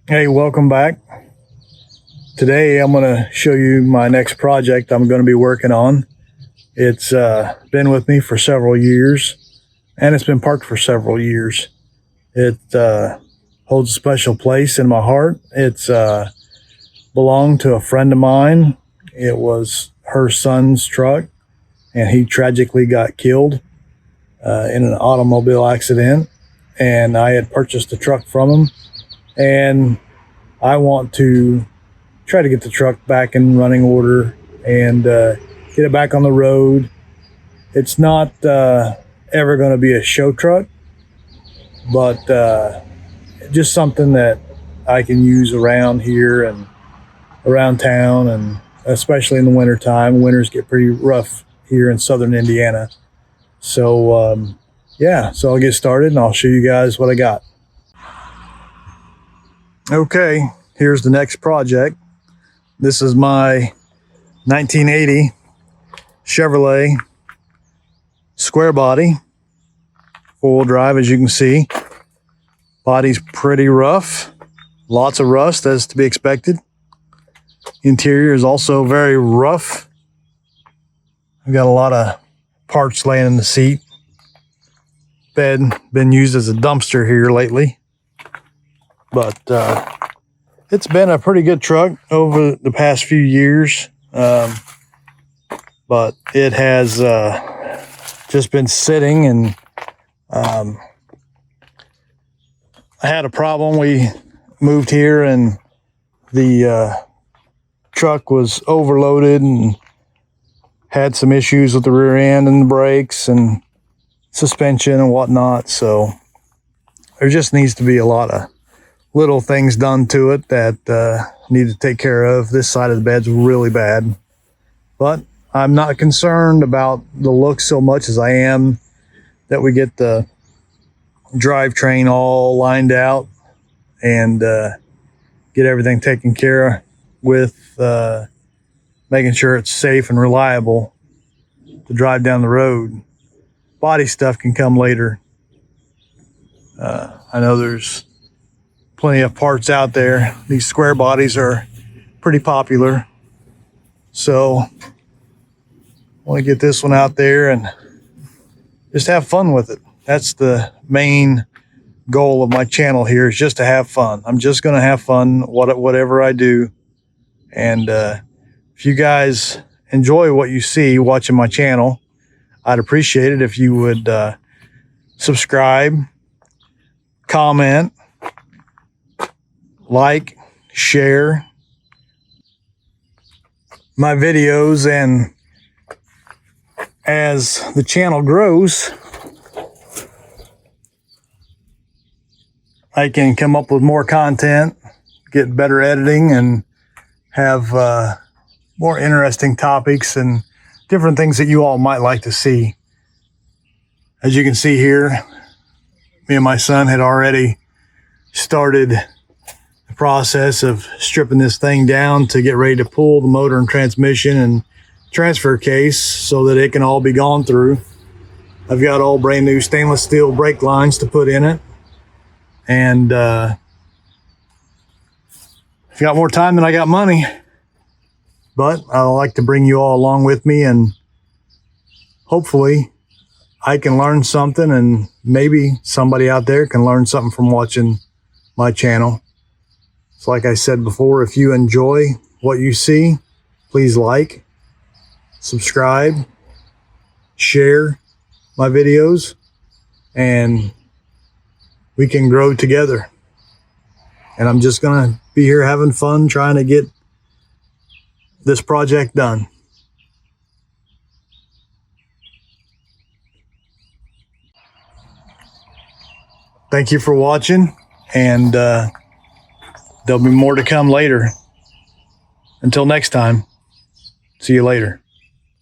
Hey, welcome back. Today I'm going to show you my next project I'm going to be working on. It's been with me for several years, and it's been parked for several years. It holds a special place in my heart. It's belonged to a friend of mine. It was her son's truck, and he tragically got killed in an automobile accident, and I had purchased the truck from him, and I want to try to get the truck back in running order and get it back on the road. It's not ever going to be a show truck, but just something that I can use around here and around town, and especially in the winter time. Winters get pretty rough here in southern Indiana. So yeah, so I'll get started and I'll show you guys what I got. Okay, here's the next project. This is my 1980 Chevrolet square body, four-wheel drive, as you can see. Body's pretty rough, lots of rust as to be expected. Interior is also very rough. I've got a lot of parts laying in the seat. Bed been used as a dumpster here lately, but it's been a pretty good truck over the past few years, but it has just been sitting, and I had a problem. We moved here and the truck was overloaded and had some issues with the rear end and the brakes and suspension and whatnot. So there just needs to be a lot of little things done to it that need to take care of. This side of the bed's really bad, but I'm not concerned about the look so much as I am that we get the drivetrain all lined out and get everything taken care of with making sure it's safe and reliable to drive down the road. Body stuff can come later. I know there's plenty of parts out there. These square bodies are pretty popular, so I want to get this one out there and just have fun with it. That's the main goal of my channel here, is just to have fun. I'm just going to have fun whatever I do. And if you guys enjoy what you see watching my channel, I'd appreciate it if you would subscribe, comment, like, share my videos, and as the channel grows, I can come up with more content, get better editing, and have more interesting topics and different things that you all might like to see. As you can see here, me and my son had already started the process of stripping this thing down to get ready to pull the motor and transmission and transfer case so that it can all be gone through. I've got all brand new stainless steel brake lines to put in it, and I've got more time than I got money, but I like to bring you all along with me, and hopefully I can learn something, and maybe somebody out there can learn something from watching my channel. So like I said before, if you enjoy what you see, please like, subscribe, share my videos, and we can grow together. And I'm just gonna be here having fun trying to get this project done. Thank you for watching, and there'll be more to come later. Until next time, see you later.